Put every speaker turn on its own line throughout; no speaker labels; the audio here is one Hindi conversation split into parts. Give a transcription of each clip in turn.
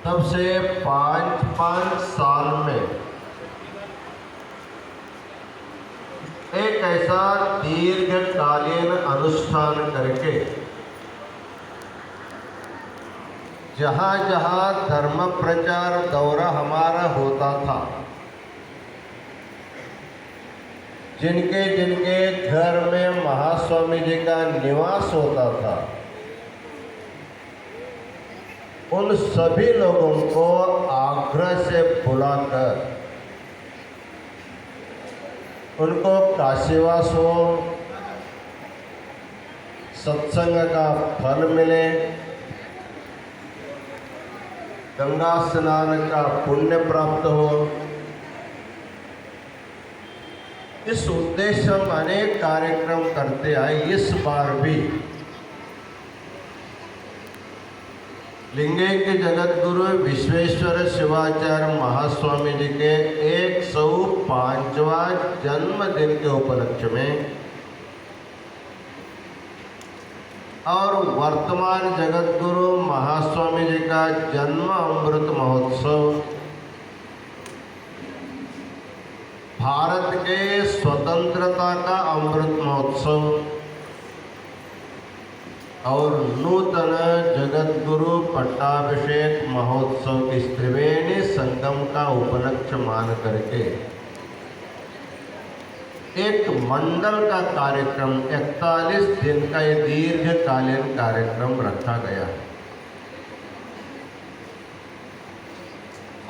तब से 5-5 साल में एक ऐसा दीर्घकालीन अनुष्ठान करके जहाँ जहाँ धर्म प्रचार दौरा हमारा होता था, जिनके जिनके घर में महास्वामी जी का निवास होता था, उन सभी लोगों को आग्रह से बुलाकर उनको काशीवास हो, सत्संग का फल मिले, गंगा स्नान का पुण्य प्राप्त हो, इस उद्देश्य हम अनेक कार्यक्रम करते आए। इस बार भी लिंगैक्य जगत गुरु विश्वेश्वर शिवाचार्य महास्वामी जी के 105वां जन्मदिन के उपलक्ष्य में और वर्तमान जगत गुरु महास्वामी जी का जन्म अमृत महोत्सव, भारत के स्वतंत्रता का अमृत महोत्सव और नूतन जगत गुरु पट्टाभिषेक महोत्सव इस त्रिवेणी संगम का उपलक्ष्य मान करके एक मंडल का कार्यक्रम 41 दिन का ये दीर्घकालीन कार्यक्रम रखा गया है।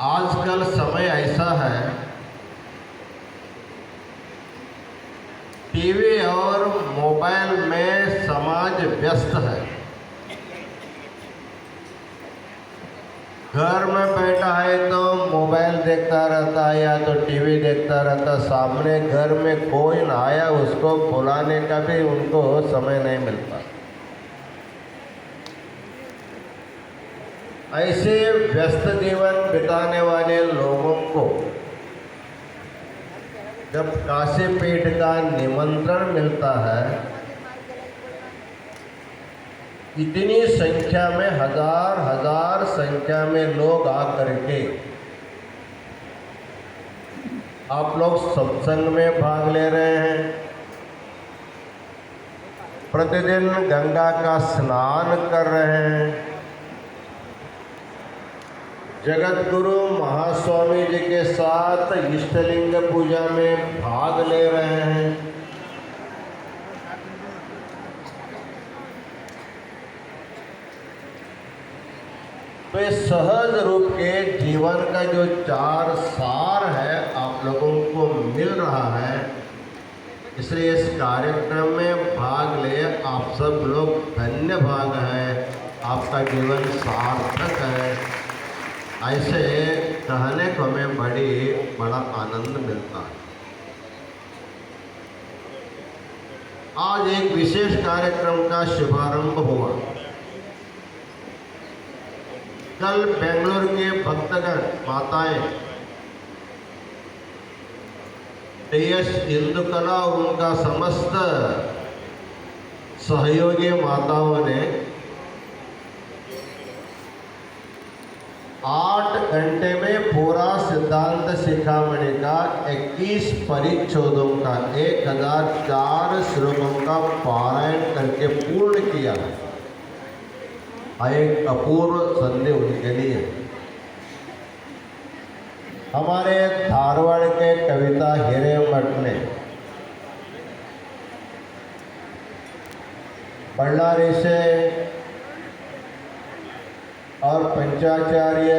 आजकल समय ऐसा है, टीवी और मोबाइल में समाज व्यस्त है। घर में बैठा है तो मोबाइल देखता रहता है या तो टीवी देखता रहता, सामने घर में कोई ना आया उसको बुलाने का भी उनको समय नहीं मिलता। ऐसे व्यस्त जीवन बिताने वाले लोगों को जब काशी पीठ का निमंत्रण मिलता है, इतनी संख्या में हजार संख्या में लोग आकर के आप लोग सत्संग में भाग ले रहे हैं, प्रतिदिन गंगा का स्नान कर रहे हैं, जगत गुरु महास्वामी जी के साथ इष्टलिंग पूजा में भाग ले रहे हैं। तो ये सहज रूप के जीवन का जो 4 सार है आप लोगों को मिल रहा है, इसलिए इस कार्यक्रम में भाग ले आप सब लोग धन्य भाग है, आपका जीवन सार्थक है। ऐसे कहने को हमें बड़ा आनंद मिलता है। आज एक विशेष कार्यक्रम का शुभारंभ हुआ। कल बेंगलुरु के भक्तगण माताएं TS इंदुकला और उनका समस्त सहयोगी माताओं ने 8 घंटे में पूरा सिद्धांत शिखामणि का 21 परिच्छेदों का 1004 श्लोकों का पारायण करके पूर्ण किया है। एक अपूर्व संधि उनके लिए। हमारे धारवाड़ के कविता हिरेमठ ने बल्लारी से और पंचाचार्य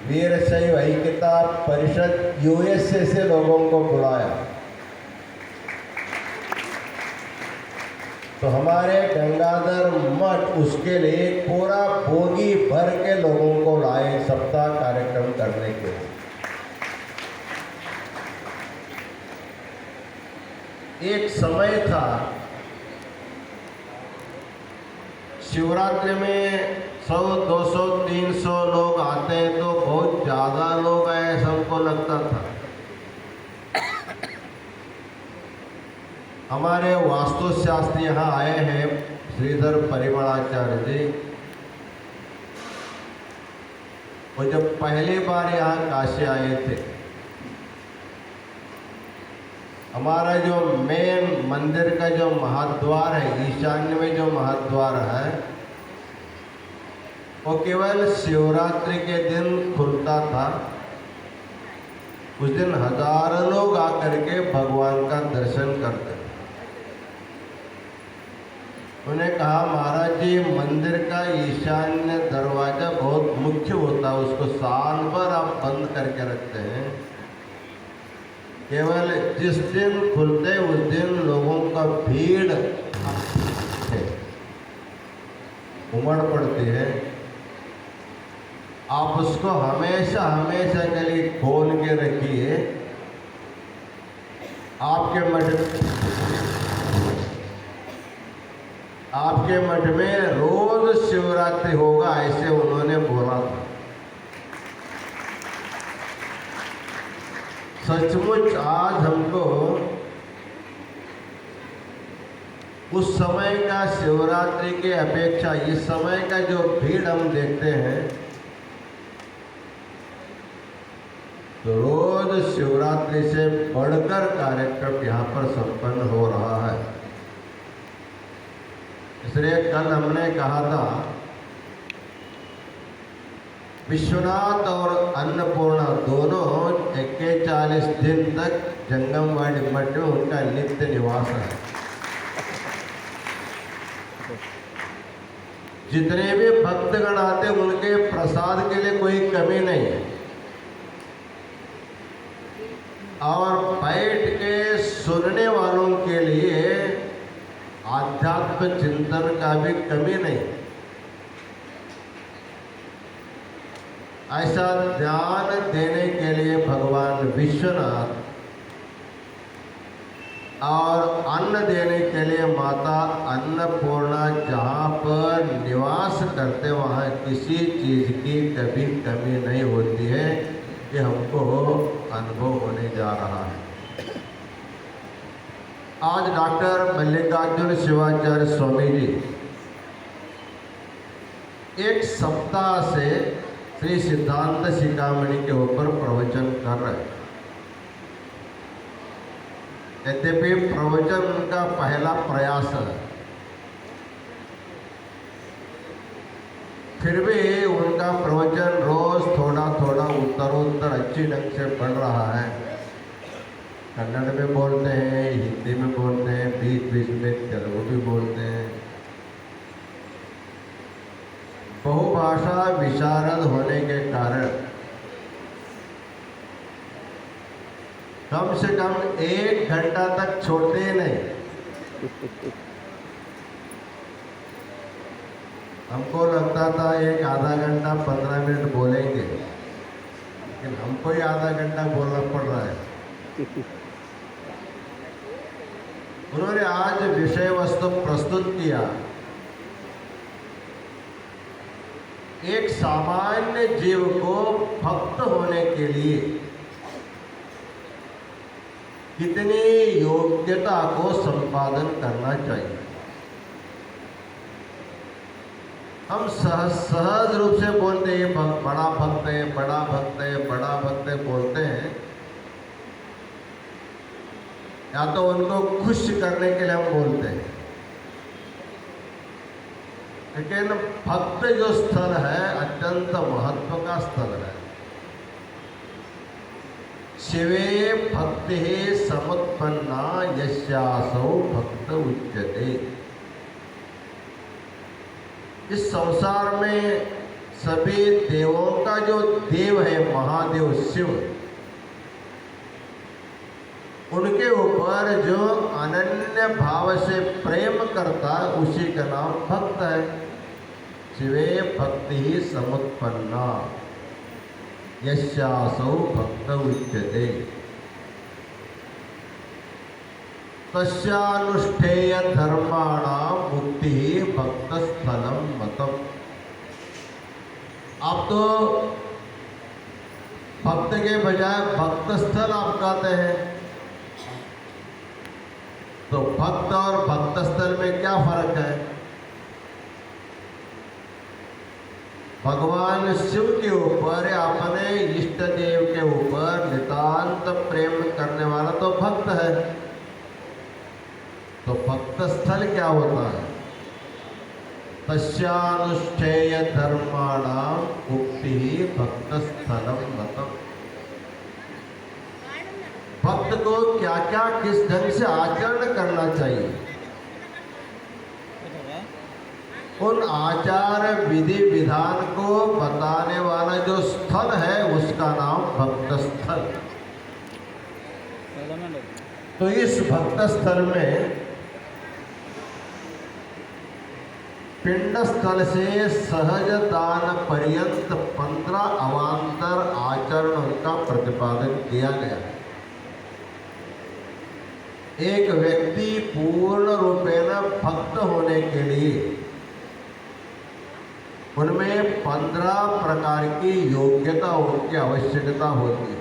वीरशैव ऐक्यता परिषद USA से लोगों को बुलाया। तो हमारे गंगाधर मठ उसके लिए पूरा बोगी भर के लोगों को लाए सप्ताह कार्यक्रम करने के लिए। एक समय था शिवरात्रि में 100, 200, 300 लोग आते हैं तो बहुत ज़्यादा लोग आए ऐसा हमको लगता था। हमारे वास्तुशास्त्री यहाँ आए हैं श्रीधर परिमलाचार्य जी, वो जब पहली बार यहाँ काशी आए थे, हमारा जो मेन मंदिर का जो महाद्वार है, ईशान्य में जो महाद्वार है, वो केवल शिवरात्रि के दिन खुलता था। उस दिन हजारों लोग आकर के भगवान का दर्शन करते। उन्हें कहा, महाराज जी, मंदिर का ईशान्य दरवाजा बहुत मुख्य होता है, उसको साल भर आप बंद करके रखते हैं। केवल जिस दिन खुलते उस दिन लोगों का भीड़ उमड़ पड़ती है। आप उसको हमेशा हमेशा के लिए खोल के रखिए। आपके मठ में रोज शिवरात्रि होगा, ऐसे उन्होंने बोला था। सचमुच आज हमको उस समय का शिवरात्रि के अपेक्षा इस समय का जो भीड़ हम देखते हैं, तो रोज शिवरात्रि से बढ़कर कार्यक्रम यहाँ पर संपन्न हो रहा है। इसलिए कल हमने कहा था, विश्वनाथ और अन्नपूर्णा दोनों 41 दिन तक जंगमवाड़ी मठ में उनका नित्य निवास है। जितने भी भक्तगण आते उनके प्रसाद के लिए कोई कमी नहीं है, और बैठ के सुनने वालों के लिए आध्यात्म चिंतन का भी कमी नहीं। ऐसा ध्यान देने के लिए भगवान विश्वनाथ और अन्न देने के लिए माता अन्नपूर्णा जहाँ पर निवास करते वहाँ किसी चीज़ की कभी कमी नहीं होती है। ये हमको अनुभव होने जा रहा है। आज डॉक्टर मल्लिकार्जुन शिवाचार्य स्वामी जी एक सप्ताह से श्री सिद्धांत शिखामणि के ऊपर प्रवचन कर रहे हैं। यद्यपि प्रवचन उनका पहला प्रयास है, फिर भी उनका प्रवचन रोज थोड़ा थोड़ा उत्तरोत्तर अच्छी ढंग से बढ़ रहा है। कन्नड़ में बोलते हैं, हिंदी में बोलते हैं, बीच बीच में तेलुगु भी बोलते हैं। बहुभाषा विशारद होने के कारण कम से कम 1 घंटा तक छोड़ते ही नहीं। हमको लगता था एक आधा घंटा 15 मिनट बोलेंगे, लेकिन हमको ही आधा घंटा बोलना पड़ रहा है। उन्होंने आज विषय वस्तु प्रस्तुत किया। एक सामान्य जीव को भक्त होने के लिए कितनी योग्यता को संपादन करना चाहिए। हम सहज रूप से बोलते हैं बड़ा भक्त है, बड़ा भक्त है, बड़ा भक्त है बोलते हैं, या तो उनको खुश करने के लिए हम बोलते हैं। लेकिन भक्त जो स्थल है अत्यंत महत्व का स्थल है। शिवे भक्ति समुत्पन्ना यस्यासौ भक्त उच्यते। इस संसार में सभी देवों का जो देव है महादेव शिव, उनके ऊपर जो अनन्य भाव से प्रेम करता है उसी का नाम भक्त है। शिवे भक्ति ही समुत्पन्ना यस्यासौ भक्त उच्यते। तस्यानुष्ठेय धर्माणां मुक्ति भक्त स्थलम मतम। आप तो भक्त के बजाय भक्त स्थल आप कहते हैं, तो भक्त और भक्त स्थल में क्या फर्क है? भगवान शिव के ऊपर या अपने इष्ट देव के ऊपर नितांत प्रेम करने वाला तो भक्त है। तो भक्त स्थल क्या होता है? तस्यानुष्ठेय धर्माणाम मुक्ति भक्त स्थलम मतम। भक्त को क्या क्या किस ढंग से आचरण करना चाहिए, उन आचार विधि विधान को बताने वाला जो स्थल है उसका नाम भक्त स्थल। तो इस भक्त स्थल में पिंड स्थल से सहज दान पर्यंत 15 अवान्तर आचरणों का प्रतिपादन किया गया। एक व्यक्ति पूर्ण रूपेण भक्त होने के लिए उनमें 15 प्रकार की योग्यताओं की आवश्यकता होती है।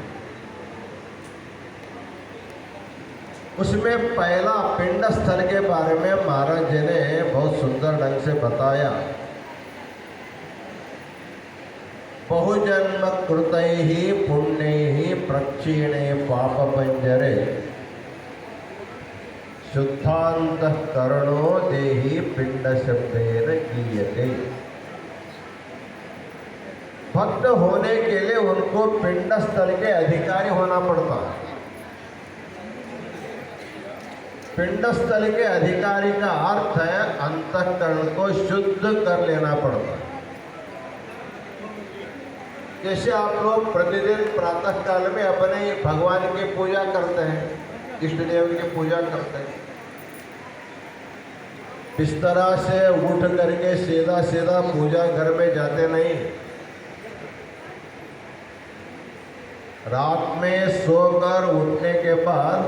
उसमें पहला पिंड स्थल के बारे में महाराज जी ने बहुत सुंदर ढंग से बताया। बहुजन्म कृतैहि पुण्यैहि प्रक्षीणे पाप पंजरे शुद्धांतःकरणो देहि पिंड शब्देन गीयते। भक्त होने के लिए उनको पिंड स्थल के अधिकारी होना पड़ता है। पिंड स्थल के अधिकारी का अर्थ है अंतःकरण को शुद्ध कर लेना पड़ता है। जैसे आप लोग प्रतिदिन प्रातः काल में अपने भगवान की पूजा करते हैं, इष्ट देव की पूजा करते हैं, बिस्तरा से उठ करके सीधा सीधा पूजा घर में जाते नहीं। रात में सोकर उठने के बाद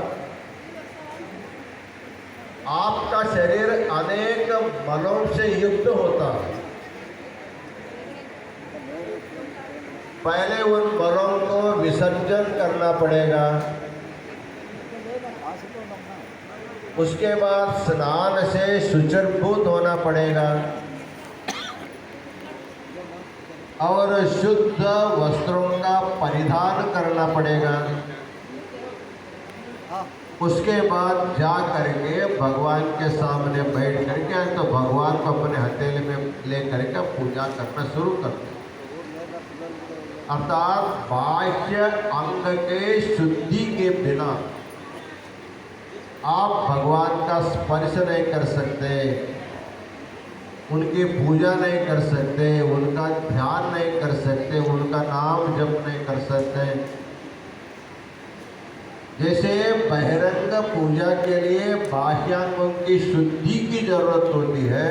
आपका शरीर अनेक मलों से युक्त होता है। पहले उन मलों को विसर्जन करना पड़ेगा, उसके बाद स्नान से शुचिर्भूत होना पड़ेगा और शुद्ध वस्त्रों का परिधान करना पड़ेगा। उसके बाद जा करके भगवान के सामने बैठ करके तो भगवान को अपने हथेली में ले करके पूजा करना शुरू करते हैं। अर्थात बाह्य अंग के शुद्धि के बिना आप भगवान का स्पर्श नहीं कर सकते, उनकी पूजा नहीं कर सकते, उनका ध्यान नहीं कर सकते, उनका नाम जप नहीं कर सकते। जैसे बहिरंग पूजा के लिए बाह्यांगों की शुद्धि की जरूरत होती है,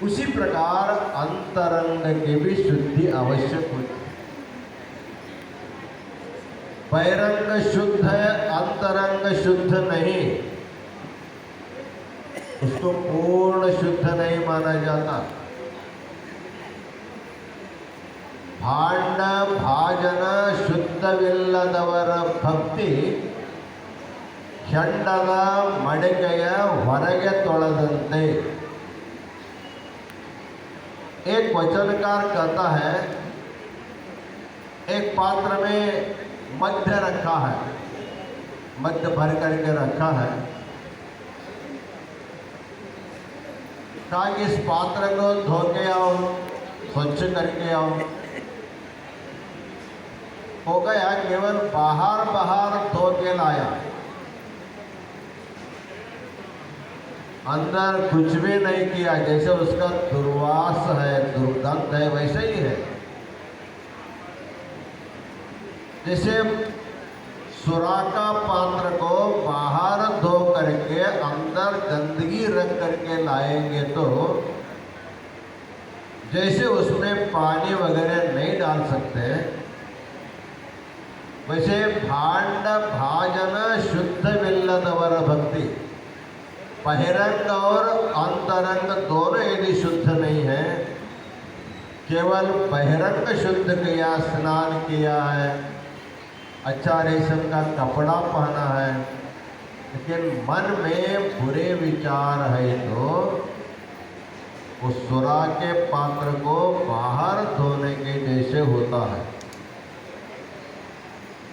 उसी प्रकार अंतरंग की भी शुद्धि आवश्यक होती है। बहिरंग शुद्ध है, अंतरंग शुद्ध नहीं, उसको पूर्ण शुद्ध नहीं माना जाता। भांड भाजन शुद्धविಲ್ಲದವರ ಭಕ್ತಿ ಚಂಡದ ಮಡಿಕೆಯ ಹೊರಗೆ ತೊಳೆದಂತೆ। एक वचनकार कहता है, एक पात्र में मध्य रखा है, मध्य भर करके रखा है, ताकि इस पात्र को धो के आओ, स्वच्छ करके आओ। हो गया, केवल बाहर बाहर धो के लाया, अंदर कुछ भी नहीं किया, जैसे उसका दुर्वास है, दुर्गंध है, वैसे ही है। जैसे सुरा का पात्र को बाहर धो करके अंदर गंदगी रख करके लाएंगे तो जैसे उसमें पानी वगैरह नहीं डाल सकते, वैसे भांड भाजन शुद्धविಲ್ಲದವರ भक्ति, बहिरंग और अंतरंग दोनों यदि शुद्ध नहीं है, केवल बहिरंग शुद्ध किया, स्नान किया है, अच्छा रेशम का कपड़ा पहना है, लेकिन मन में बुरे विचार है तो उस सुरा के पात्र को बाहर धोने के जैसे होता है।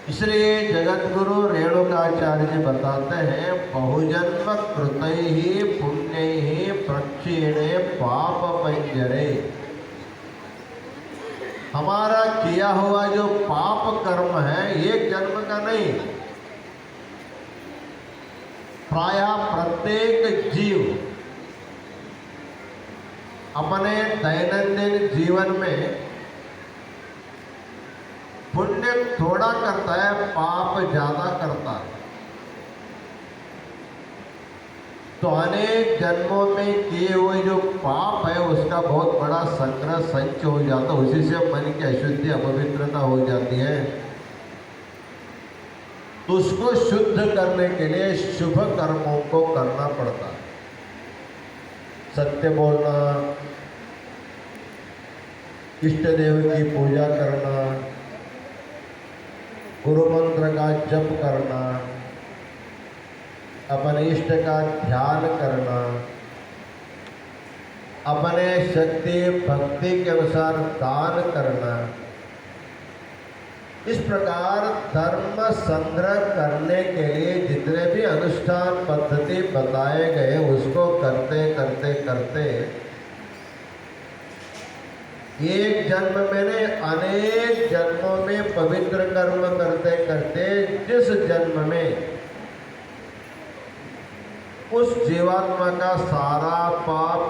इसलिए जगत गुरु रेणुकाचार्य जी बताते हैं, बहुजन्म कृतैहि पुण्यैहि प्रक्षीणे पाप पंजरे। हमारा किया हुआ जो पाप कर्म है एक जन्म का नहीं, प्रायः प्रत्येक जीव अपने दैनंदिन जीवन में पुण्य थोड़ा करता है, पाप ज्यादा करता है। तो अनेक जन्मों में किए हुए जो पाप है उसका बहुत बड़ा संग्रह संचय हो जाता है, उसी से मन की अशुद्धि अपवित्रता हो जाती है। तो उसको शुद्ध करने के लिए शुभ कर्मों को करना पड़ता है। सत्य बोलना, इष्ट देव की पूजा करना, गुरु मंत्र का जप करना, अपने इष्ट का ध्यान करना, अपने शक्ति भक्ति के अनुसार दान करना, इस प्रकार धर्म संग्रह करने के लिए जितने भी अनुष्ठान पद्धति बताए गए उसको करते करते करते एक जन्म में नहीं अनेक जन्मों में पवित्र कर्म करते करते जिस जन्म में उस जीवात्मा का सारा पाप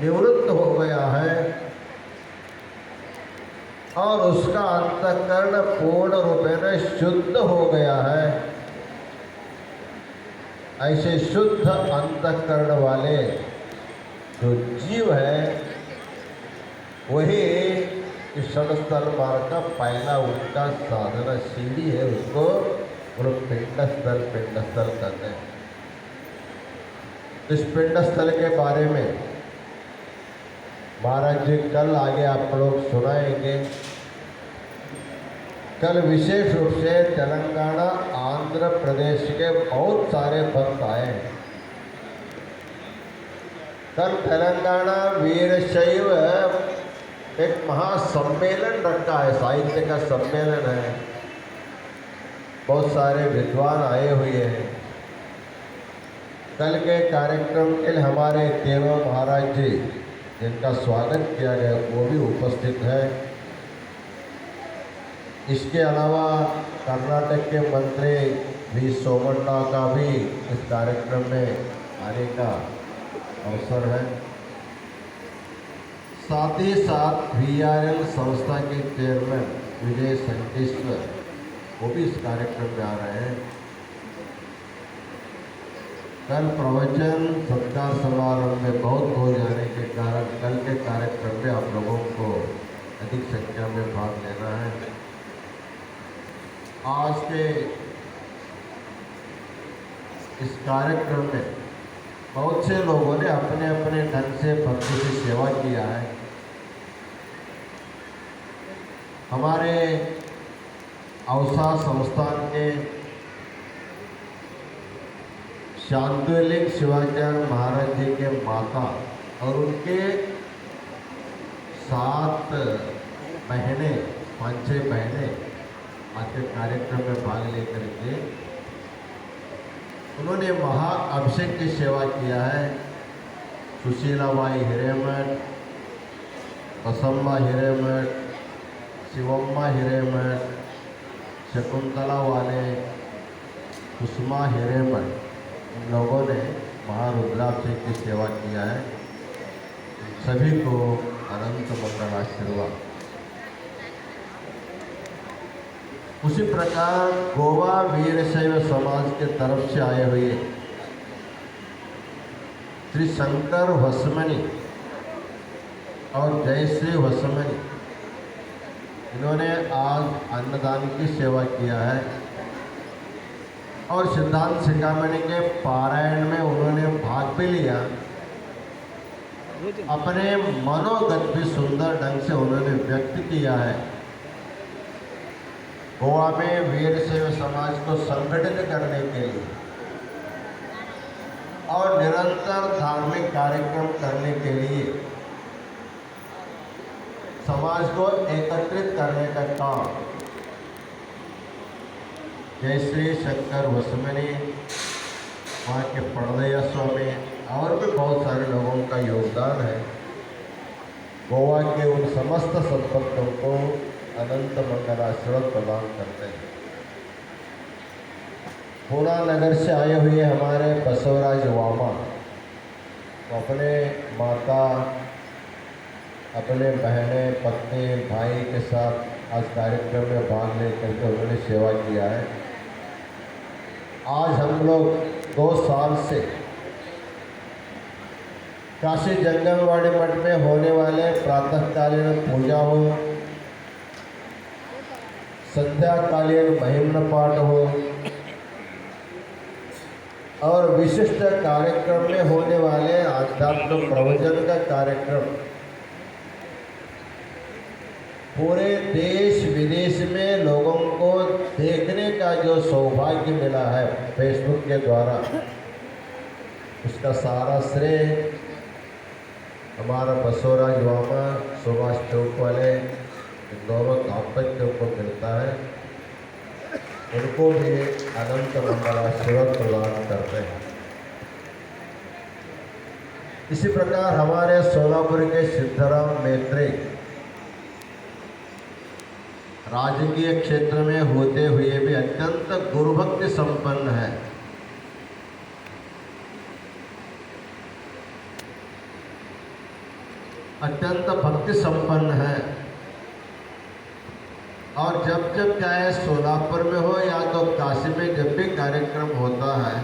निवृत्त हो गया है और उसका अंतःकरण पूर्ण रूपेण शुद्ध हो गया है, ऐसे शुद्ध अंतःकरण वाले जो जीव है वही इस षडस्थल मार्ग का पहला उनका साधना सीढ़ी है। उसको पिंड स्थल कहते हैं। इस पिंड स्थल के बारे में महाराज जी कल आगे आप लोग सुनाएंगे। कल विशेष रूप से तेलंगाना आंध्र प्रदेश के बहुत सारे भक्त आए हैं। कल तेलंगाना वीरशैव एक महासम्मेलन रखा है, साहित्य का सम्मेलन है, बहुत सारे विद्वान आए हुए हैं। कल के कार्यक्रम के लिए हमारे देवा महाराज जी जिनका स्वागत किया गया वो भी उपस्थित है। इसके अलावा कर्नाटक के मंत्री वी सोमण्णा का भी इस कार्यक्रम में आने का अवसर है। साथ ही साथ VRL संस्था के चेयरमैन विजय संकेश्वर वो भी इस कार्यक्रम में आ रहे हैं। कल प्रवचन सत्कार समारोह में बहुत हो जाने के कारण कल के कार्यक्रम में आप लोगों को अधिक संख्या में भाग लेना है। आज के इस कार्यक्रम में बहुत से लोगों ने अपने अपने ढंग से भक्ति की सेवा किया है। हमारे औसा संस्थान के शांतिलिंग शिवाचार्य महाराज जी के माता और उनके 7 बहनें 5-6 बहनें आज के कार्यक्रम में भाग लेकर के उन्होंने महाअभिषेक की सेवा किया है। सुशीलाबाई हिरेमठ, बसम्मा हिरेमठ, शिवम्मा हिरेमठ, शकुंतला वाले, सुषमा हिरेमठ, इन लोगों ने महारुद्राभिषेक की सेवा किया है। सभी को अनंत मंगल आशीर्वाद। उसी प्रकार गोवा वीरशैव समाज के तरफ से आए हुए श्री शंकर वसमनी और जयश्री वसमनी इन्होंने आज अन्नदान की सेवा किया है और सिद्धांत शिखामणि के पारायण में उन्होंने भाग भी लिया। अपने मनोगत भी सुंदर ढंग से उन्होंने व्यक्त किया है। गोवा में वीरशैव समाज को संगठित करने के लिए और निरंतर धार्मिक कार्यक्रम करने के लिए समाज को एकत्रित करने का काम जयश्री शंकर वसमनी, वहाँ के पड़दैया स्वामी और भी बहुत सारे लोगों का योगदान है। गोवा के उन समस्त संपत्तियों को अनंत मंगलाशीर्वाद प्रदान करते हैं। पूना नगर से आए हुए हमारे बसवराज वामा अपने माता, अपने बहनें, पत्नी, भाई के साथ आज कार्यक्रम में भाग लेकर के उन्होंने सेवा किया है। आज हम लोग 2 साल से काशी जंगमवाड़ी मठ में होने वाले प्रातःकालीन पूजा हो, संध्याकालीन महिम्न पाठ हो और विशिष्ट कार्यक्रम में होने वाले आध्यात्म प्रवचन का कार्यक्रम पूरे देश विदेश में लोगों को देखने का जो सौभाग्य मिला है फेसबुक के द्वारा, उसका सारा श्रेय हमारा बसवराज वामा, सुभाष चौक वाले इन दोनों दाम्पत्यों को मिलता है। उनको भी अनंत मंगलाशीर्वाद प्रदान करते हैं। इसी प्रकार हमारे सोलापुर के सिद्धराम मैत्री राजकीय क्षेत्र में होते हुए भी अत्यंत गुरुभक्ति संपन्न है। अत्यंत भक्ति संपन्न है और जब जब चाहे सोलापुर में हो या तो काशी में जब भी कार्यक्रम होता है,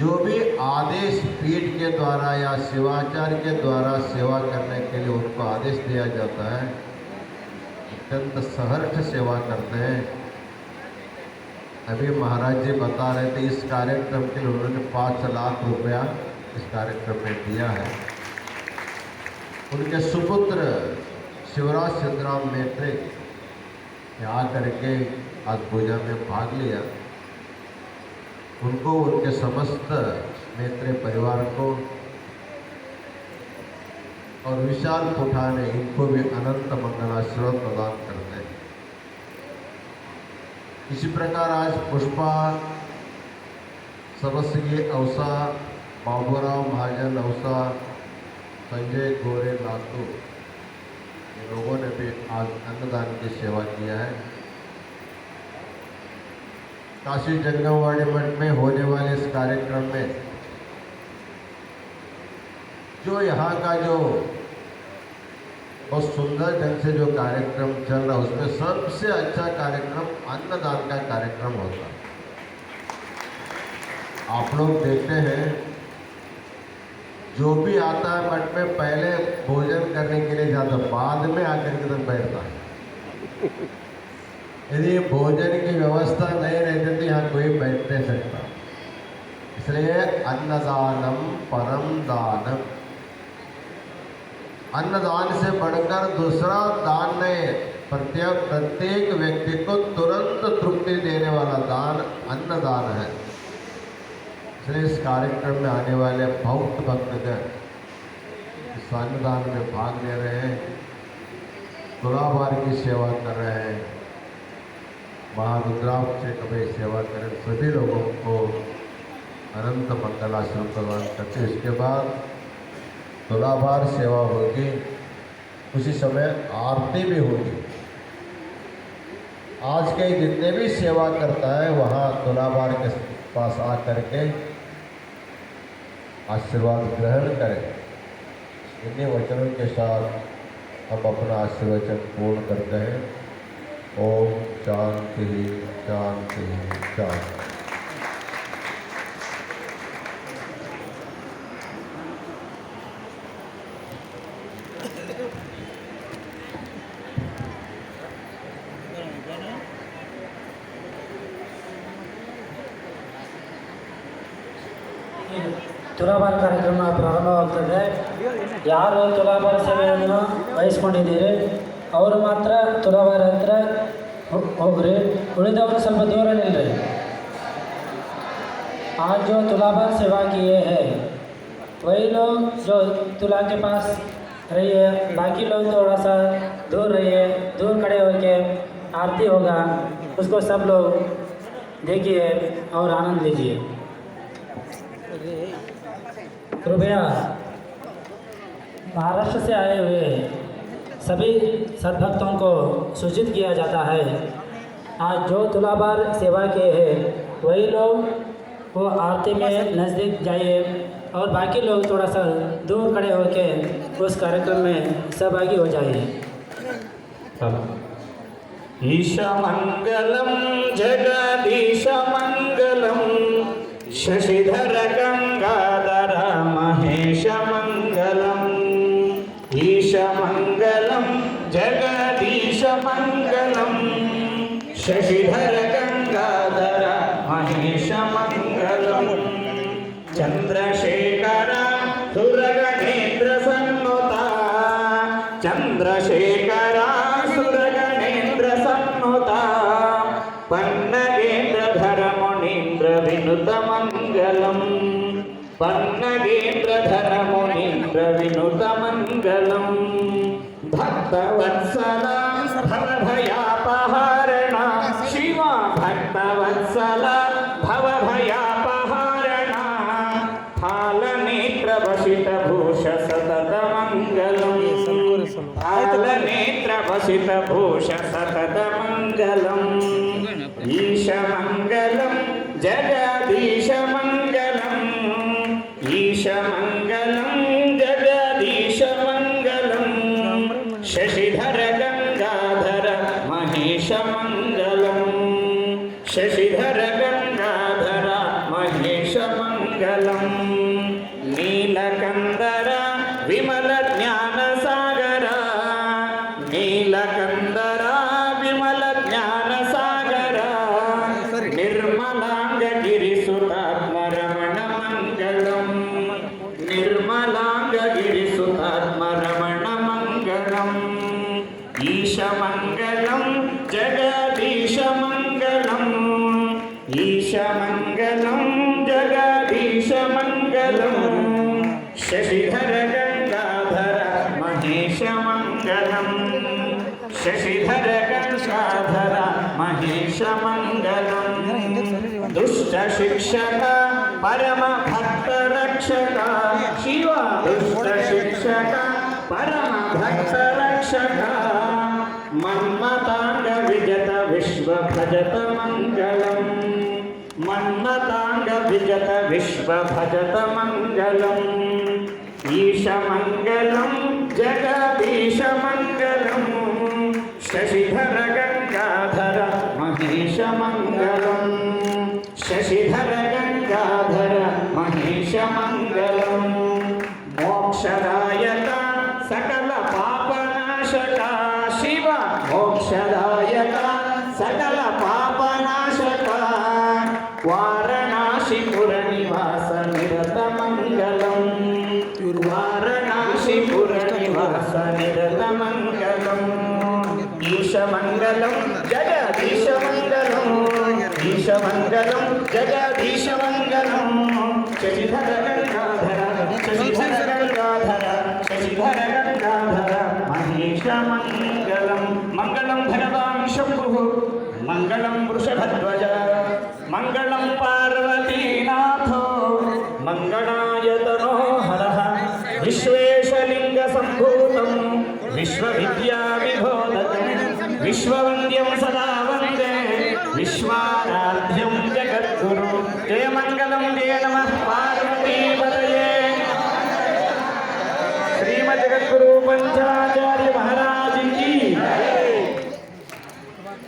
जो भी आदेश पीठ के द्वारा या शिवाचार्य के द्वारा सेवा करने के लिए उनको आदेश दिया जाता है, अत्यंत सहर्ष सेवा करते हैं। अभी महाराज जी बता रहे थे इस कार्यक्रम के लिए उन्होंने 5 लाख रुपया इस कार्यक्रम में दिया है। उनके सुपुत्र शिवराज सिद्धराम मैत्री यहाँ करके आज पूजा में भाग लिया। उनको, उनके समस्त मैत्री परिवार को और विशाल पुठाने इनको भी अनंत मंगलाशीर्वाद प्रदान करते हैं। इसी प्रकार आज पुष्पा सबस्गी औसा, बाबूराव महाजन औसा, संजय गोरे लातू, ये लोगों ने भी आज अन्नदान की सेवा किया है। काशी जंगमवाड़ी मठ में होने वाले इस कार्यक्रम में जो यहाँ का जो बहुत सुंदर ढंग से जो कार्यक्रम चल रहा है, उसमें सबसे अच्छा कार्यक्रम अन्नदान का कार्यक्रम होता है। आप लोग देखते हैं जो भी आता है मठ में पहले भोजन करने के लिए जाता, बाद में आकर के तक बैठता है। यदि भोजन की व्यवस्था नहीं रहती तो यहाँ कोई बैठ नहीं सकता। इसलिए अन्नदानम परम दानम, अन्नदान से बढ़कर दूसरा दान नहीं। प्रत्येक व्यक्ति को तुरंत तृप्ति देने वाला दान अन्नदान है। इसलिए इस कार्यक्रम में आने वाले बहुत भक्तगण इस अन्नदान में भाग ले रहे हैं, तुलाभार की सेवा कर रहे हैं, महारुद्राभिषेक में सेवा करें। सभी लोगों को अनंत मंगलाशीर्वाद प्रदान करते। इसके बाद तुलाभार सेवा होगी, उसी समय आरती भी होगी। आज के जितने भी सेवा करता है वहाँ तुलाभार के पास आकर के आशीर्वाद ग्रहण करें। इन्हीं वचनों के साथ हम अपना आशीर्वचन पूर्ण करते हैं। ओम शांति शांति शांति।
ತುಲಾಭಾರ ಕಾರ್ಯಕ್ರಮ ಪ್ರಾರಂಭವಾಗ್ತದೆ. ಯಾರು ತುಲಾಭಾರ ಸೇವೆಯನ್ನು ವಹಿಸ್ಕೊಂಡಿದ್ದೀರಿ ಅವರು ಮಾತ್ರ ತುಲಾಭಾರ ಹತ್ರ ಹೋಗ್ರಿ, ಉಳಿದವರು ಸ್ವಲ್ಪ ದೂರ ನಿಲ್ರಿ. आज जो तुलाभार सेवा किए हैं वही लोग जो तुला के पास रहिए, बाकी लोग थोड़ा सा दूर रहिए, दूर खड़े होके आरती होगा, उसको सब लोग देखिए और आनंद लीजिए। कृपया महाराष्ट्र से आए हुए सभी सद्भक्तों को सूचित किया जाता है, आज जो तुलाभार सेवा किए हैं वही लोग वो आरती में नज़दीक जाइए और बाकी लोग थोड़ा सा दूर खड़े होकर उस कार्यक्रम में सहभागी हो जाइए।
ईशमंगलम जगदीशमंगलम शशिधर गंगाधर महेशमंगलम ईशमंगलम जगदीशमंगलम शशिधर गंगाधर महेशमंगलम चंद्रशेखर सुरगणेन्द्र सन्नुता चंद्रशेखर सुरगणेन्द्र सन्नुता पन्नगेन्द्रधर मुनीन्द्र विनुत मंगलम पन्नगेन्द्रधर मुनीन्द्र विनुत मंगलम भक्तवत्सल भवभयापहरण शिव भक्तवत्सल भवभयापहरण फालनेत्रभूष सतत मंगलम फालनेत्रभूष सतत मंगलम ईशमंगलम जगदीशमंगलम ईशमंगलम जगदीशमंगलम शशिधर गंगाधर महेशमंगलम शशिधर गंगाधर महेशमंगलम नीलकंदर विमल ज्ञान सागर नीलकंदर विमल ज्ञान सागर निर्मलांग गिरिसुतात्मरमण मंगलम निर्मलांग गिरिसुतात्मरमण मंगलम ईशमंगलम जगदीशमंगलम ईशमंगलम जगदीशमंगलम शशिधर गंगाधर महेशमंगलम शशिधर गंगाधर महेशमंगलम दुष्ट शिक्षक परम भक्त रक्षक शिव दुष्ट शिक्षक परम भक्त रक्षक मन्मतांग विजत विश्व भजत मंगलम मन्मतांग विजत विश्व भजत मंगलम ईशमंगलम जगदीशमंगलम शशिधर गंगाधर महेशमंगलम शशिधर गंगाधर महेशमंगलम मोक्षदायक सकल पापनाशक शिव मोक्षदायक सकल पापनाशक वारणासीपुर निवास निरत मंगलम वारणासीपुर निवास निरत मंगलम ईशमंगलम जगदीशमंगलम ईशमंगलम जगदीशमंगलम शशिधर गंगाधर शशिधर गंगाधर शशिधर गंगाधर महेशमंगलम मंगलम भगवान शंभुः मंगलम वृषभध्वज मंगलम पार्वतीनाथो मंगलायतनो हरः विश्वेशलिंग संभूतं विश्वविद्याविभोदकं विश्ववन्द्यं सदा वन्दे विश्वाराध्यं जगद्गुरु जय मंगलम जय नमः पार्वतीपतये श्रीमद् जगद्गुरु पंचाचार्य